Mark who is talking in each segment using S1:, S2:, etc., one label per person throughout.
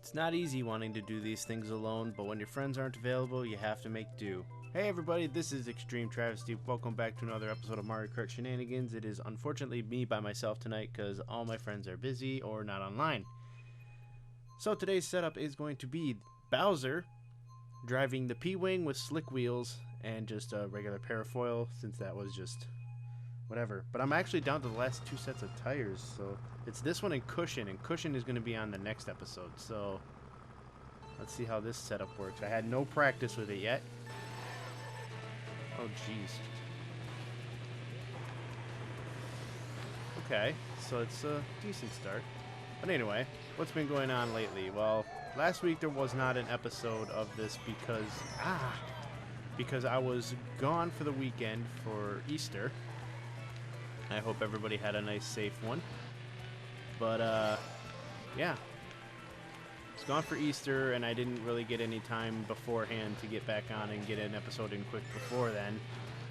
S1: It's not easy wanting to do these things alone, but when your friends aren't available, you have to make do. Hey everybody, this is Extreme Travesty. Welcome back to another episode of Mario Kart Shenanigans. It is unfortunately me by myself tonight because all my friends are busy or not online. So today's setup is going to be Bowser driving the P-Wing with slick wheels and just a regular parafoil, since that was just whatever. But I'm actually down to the last two sets of tires, so it's this one and Cushion is going to be on the next episode. So let's see how this setup works. I had no practice with it yet. Oh jeez. Okay, so it's a decent start. But anyway, what's been going on lately? Well, last week there was not an episode of this because I was gone for the weekend for Easter. I hope everybody had a nice, safe one. But, yeah. I was gone for Easter, and I didn't really get any time beforehand to get back on and get an episode in quick before then.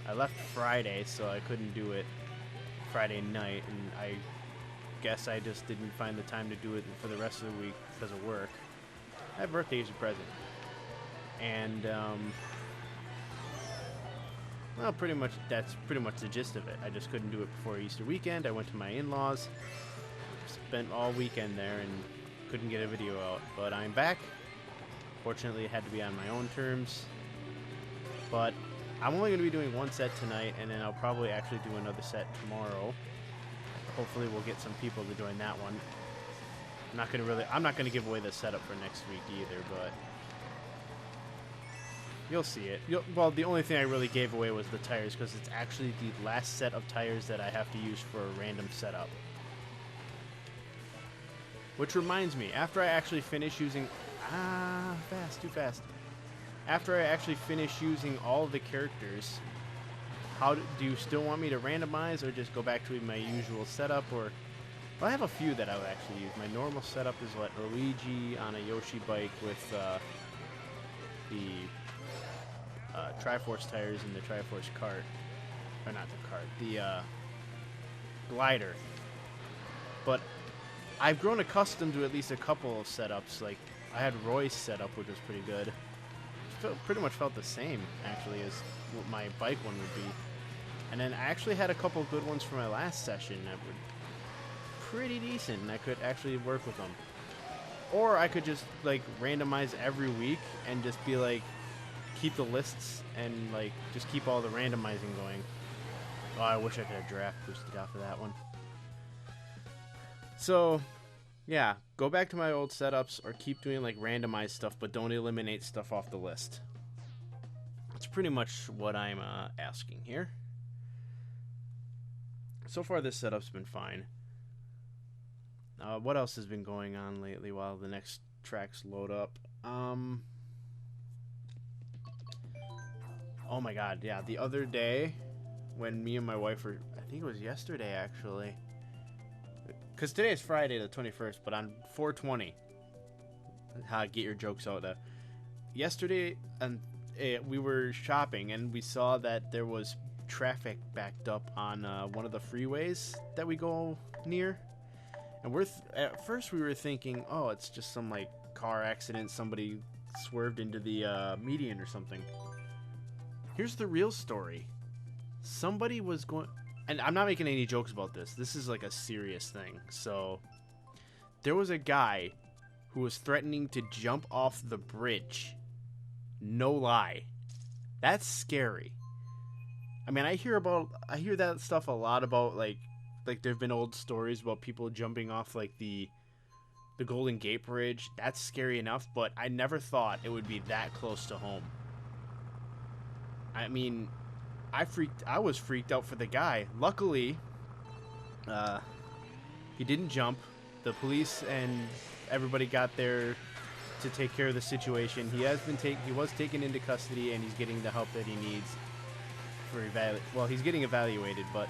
S1: I left Friday, so I couldn't do it Friday night, and I guess I just didn't find the time to do it for the rest of the week because of work. My birthday is a present. And, well, that's pretty much the gist of it. I just couldn't do it before Easter weekend. I went to my in-laws, spent all weekend there, and couldn't get a video out. But I'm back. Fortunately, it had to be on my own terms. But I'm only going to be doing one set tonight, and then I'll probably actually do another set tomorrow. Hopefully, we'll get some people to join that one. I'm not going to give away the setup for next week either, but you'll see it. Well, the only thing I really gave away was the tires, because it's actually the last set of tires that I have to use for a random setup. Which reminds me, after I actually finish using... too fast. After I actually finish using all of the characters, do you still want me to randomize or just go back to my usual setup? Or, well, I have a few that I would actually use. My normal setup is what, Luigi on a Yoshi bike with the Triforce tires and the Triforce cart. Or not the cart, the glider. But I've grown accustomed to at least a couple of setups. Like, I had Roy's setup, which was pretty good. Pretty much felt the same, actually, as what my bike one would be. And then I actually had a couple of good ones for my last session that were pretty decent, and I could actually work with them. Or I could just, like, randomize every week and just be like, keep the lists and, like, just keep all the randomizing going. Oh, I wish I could have draft boosted off of that one. So, yeah, go back to my old setups or keep doing, like, randomized stuff, but don't eliminate stuff off the list. That's pretty much what I'm asking here. So far, this setup's been fine. What else has been going on lately while the next tracks load up? Oh my god, yeah, the other day when me and my wife were, I think it was yesterday actually, because today is Friday the 21st, but on 4/20, get your jokes out. Yesterday, we were shopping and we saw that there was traffic backed up on one of the freeways that we go near, and at first we were thinking, oh, it's just some like car accident, somebody swerved into the median or something. Here's the real story. Somebody was going... And I'm not making any jokes about this. This is like a serious thing. So, there was a guy who was threatening to jump off the bridge. No lie. That's scary. I mean, I hear that stuff a lot about, like there've been old stories about people jumping off, like, the Golden Gate Bridge. That's scary enough, but I never thought it would be that close to home. I mean, I was freaked out for the guy. Luckily, he didn't jump. The police and everybody got there to take care of the situation. He was taken into custody, and he's getting the help that he needs for he's getting evaluated, but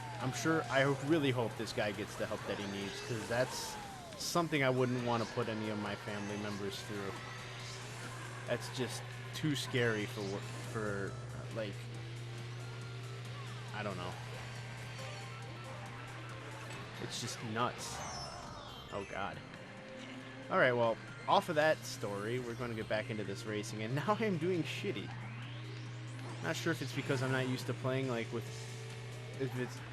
S1: I really hope this guy gets the help that he needs, because that's something I wouldn't want to put any of my family members through. That's just too scary for like, I don't know. It's just nuts. Oh god. Alright, well, off of that story, we're going to get back into this racing, and now I'm doing shitty. Not sure if it's because I'm not used to playing like with.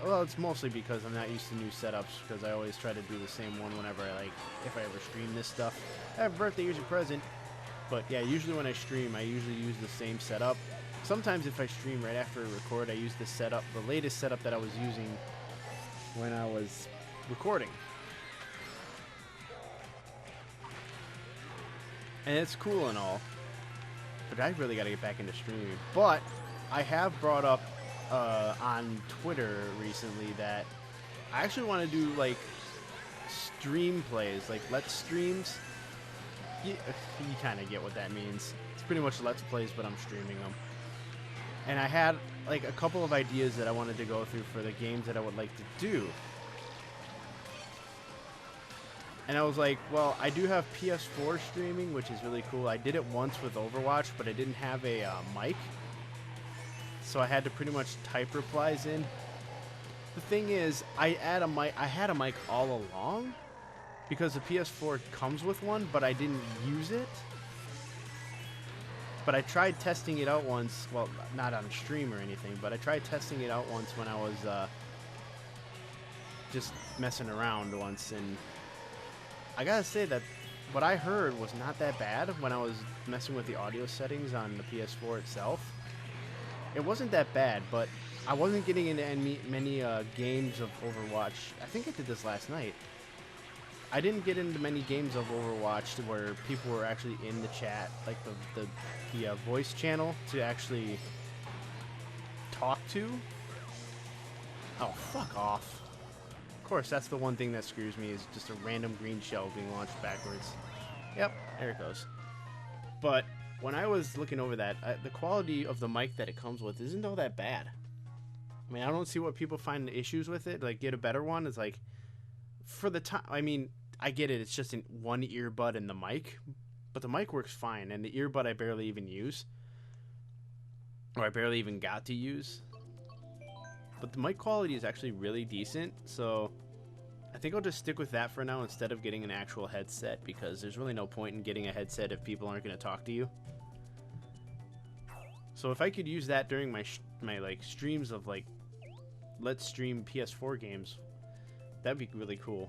S1: Well, it's mostly because I'm not used to new setups, because I always try to do the same one whenever if I ever stream this stuff. I have a birthday, here's your present. But yeah, usually when I stream, I usually use the same setup. Sometimes if I stream right after I record, I use the latest setup that I was using when I was recording. And it's cool and all, but I really got to get back into streaming. But I have brought up on Twitter recently that I actually want to do like stream plays, like let's streams. You kind of get what that means. It's pretty much let's plays, but I'm streaming them. And I had like a couple of ideas that I wanted to go through for the games that I would like to do. And I was like, well, I do have PS4 streaming, which is really cool. I did it once with Overwatch, but I didn't have a mic. So I had to pretty much type replies in. The thing is, I had a mic all along because the PS4 comes with one, but I didn't use it. But I tried testing it out once. Well, not on stream or anything, but I tried testing it out once when I was just messing around once, and I gotta say that what I heard was not that bad when I was messing with the audio settings on the PS4 itself. It wasn't that bad, but I wasn't getting into many games of Overwatch. I think I did this last night. I didn't get into many games of Overwatch where people were actually in the chat, like the voice channel to actually talk to. Oh, fuck off. Of course, that's the one thing that screws me, is just a random green shell being launched backwards. Yep, there it goes. But when I was looking over that, the quality of the mic that it comes with isn't all that bad. I mean, I don't see what people find issues with it. Like, get a better one. It's like, for the time, I mean, I get it. It's just in one earbud in the mic, but the mic works fine, and the earbud I barely even use, or I barely even got to use. But the mic quality is actually really decent, so I think I'll just stick with that for now instead of getting an actual headset, because there's really no point in getting a headset if people aren't going to talk to you. So if I could use that during my like streams of like let's stream PS4 games, that'd be really cool.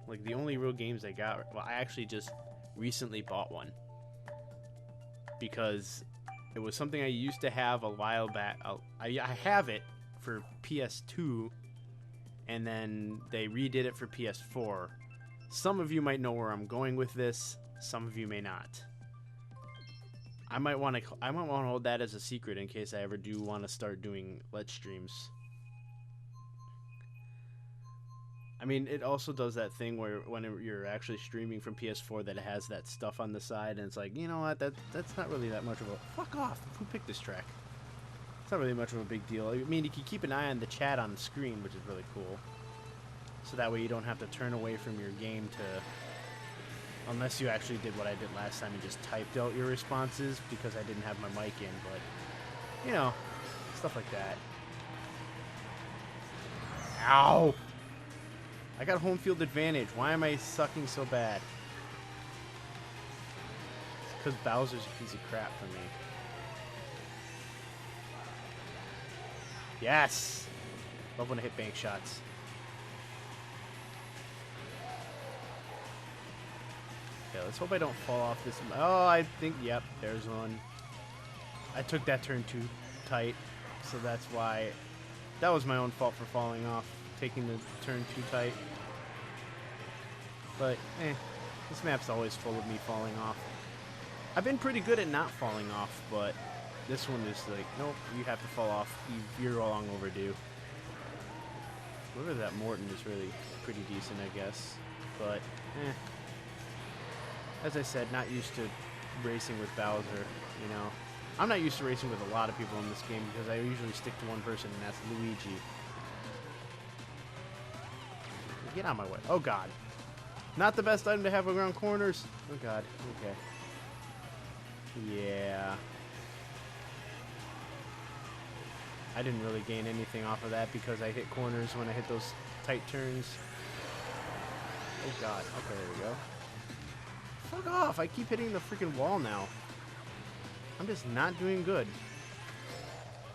S1: Like the only real games I got, well, I actually just recently bought one because it was something I used to have a while back. I have it for PS2, and then they redid it for PS4. Some of you might know where I'm going with this. Some of you may not. I might want to hold that as a secret in case I ever do want to start doing Let's streams. I mean, it also does that thing where when you're actually streaming from PS4 that it has that stuff on the side, and it's like, you know what, that's not really that much of a... Fuck off! Who picked this track? It's not really much of a big deal. I mean, you can keep an eye on the chat on the screen, which is really cool. So that way you don't have to turn away from your game to... Unless you actually did what I did last time and just typed out your responses because I didn't have my mic in, but... You know, stuff like that. Ow! I got home field advantage. Why am I sucking so bad? It's because Bowser's a piece of crap for me. Yes! Love when I hit bank shots. Okay, let's hope I don't fall off this. Oh, I think, yep, there's one. I took that turn too tight, so that's why. That was my own fault for falling off, taking the turn too tight. But, this map's always full of me falling off. I've been pretty good at not falling off, but this one is like, nope, you have to fall off. You're long overdue. Whoever that Morton is really pretty decent, I guess. But, as I said, not used to racing with Bowser, you know. I'm not used to racing with a lot of people in this game because I usually stick to one person, and that's Luigi. Get out of my way. Oh, God. Not the best item to have around corners. Oh, God. Okay. Yeah. I didn't really gain anything off of that because I hit corners when I hit those tight turns. Oh, God. Okay, there we go. Fuck off. I keep hitting the freaking wall now. I'm just not doing good.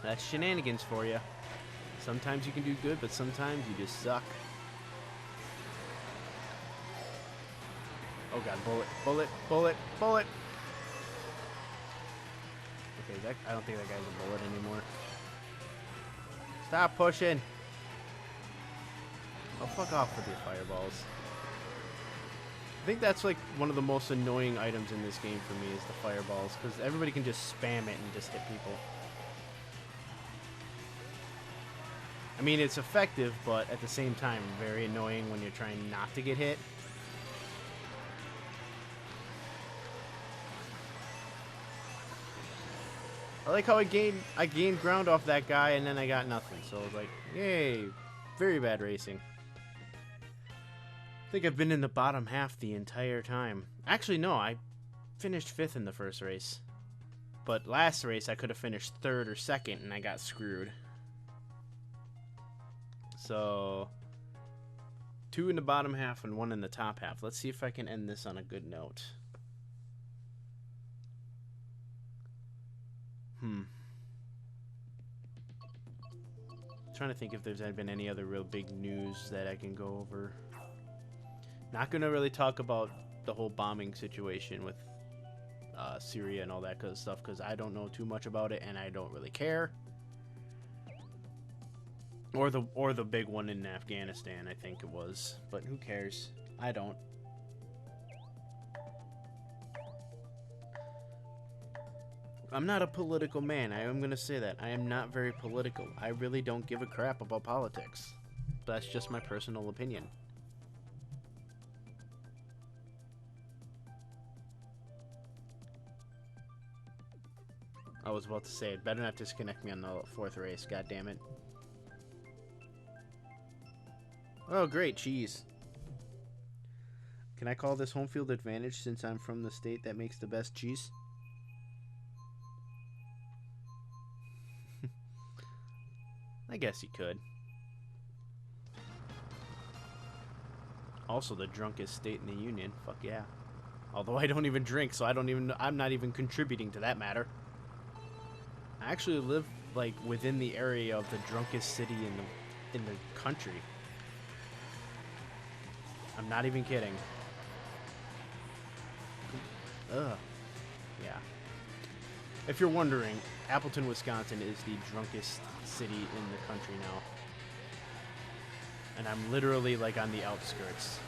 S1: That's shenanigans for you. Sometimes you can do good, but sometimes you just suck. Oh god, bullet, bullet, bullet, bullet. Okay, I don't think that guy's a bullet anymore. Stop pushing. Oh, fuck off with your fireballs. I think that's like one of the most annoying items in this game for me is the fireballs, because everybody can just spam it and just hit people. I mean, it's effective, but at the same time, very annoying when you're trying not to get hit. I like how I gained ground off that guy, and then I got nothing. So I was like, yay, very bad racing. I think I've been in the bottom half the entire time. Actually, no, I finished 5th in the first race. But last race, I could have finished 3rd or 2nd, and I got screwed. So, 2 in the bottom half and 1 in the top half. Let's see if I can end this on a good note. Trying to think if there's been any other real big news that I can go over. Not going to really talk about the whole bombing situation with Syria and all that kind of stuff, because I don't know too much about it and I don't really care. Or the big one in Afghanistan, I think it was. But who cares? I don't. I'm not a political man. I am going to say that. I am not very political. I really don't give a crap about politics. That's just my personal opinion. I was about to say it. Better not disconnect me on the 4th race. God damn it. Oh, great. Cheese. Can I call this home field advantage since I'm from the state that makes the best cheese? I guess you could. Also the drunkest state in the union. Fuck yeah. Although I don't even drink, so I'm not even contributing to that matter. I actually live like within the area of the drunkest city in the country. I'm not even kidding. Ugh. Yeah. If you're wondering, Appleton, Wisconsin is the drunkest city in the country now. And I'm literally like on the outskirts.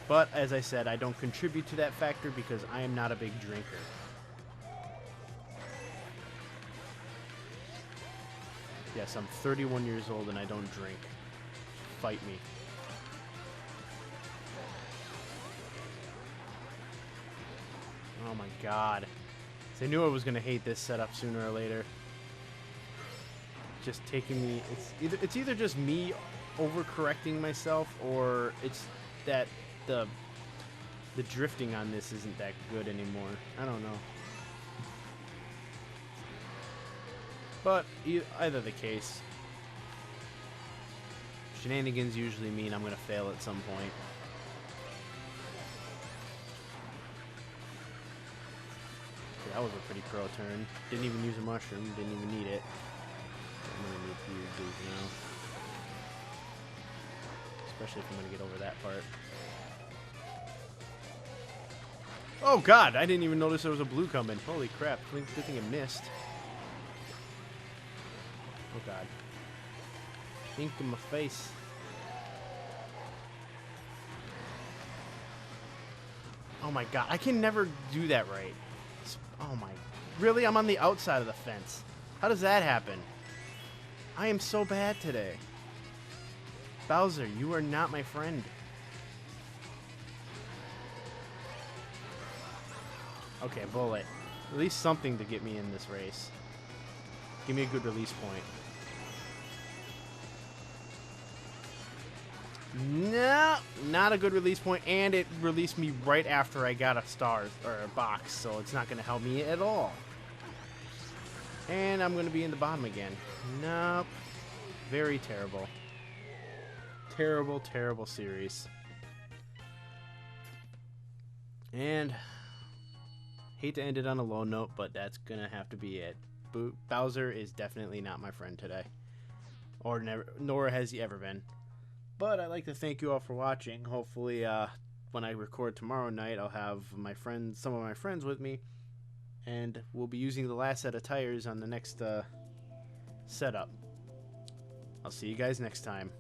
S1: But as I said, I don't contribute to that factor because I am not a big drinker. Yes, I'm 31 years old and I don't drink. Fight me. Oh my god. So I knew I was going to hate this setup sooner or later. Just taking me... It's either just me overcorrecting myself, or it's that the drifting on this isn't that good anymore. I don't know. But either the case, shenanigans usually mean I'm going to fail at some point. Okay, that was a pretty pro turn. Didn't even use a mushroom. Didn't even need it. I'm going to need to use these now. Especially if I'm going to get over that part. Oh god, I didn't even notice there was a blue coming. Holy crap, good thing it missed. Oh god. Ink in my face. Oh my god, I can never do that right. Oh my... Really? I'm on the outside of the fence. How does that happen? I am so bad today. Bowser, you are not my friend. Okay, bullet. At least something to get me in this race. Give me a good release point. No, not a good release point, and it released me right after I got a star or a box, so it's not going to help me at all. And I'm going to be in the bottom again. Nope. Very terrible. Terrible, terrible series. And hate to end it on a low note, but that's gonna have to be it. Bowser is definitely not my friend today, or never, nor has he ever been. But I'd like to thank you all for watching. Hopefully, when I record tomorrow night, I'll have some of my friends with me, and we'll be using the last set of tires on the next setup. I'll see you guys next time.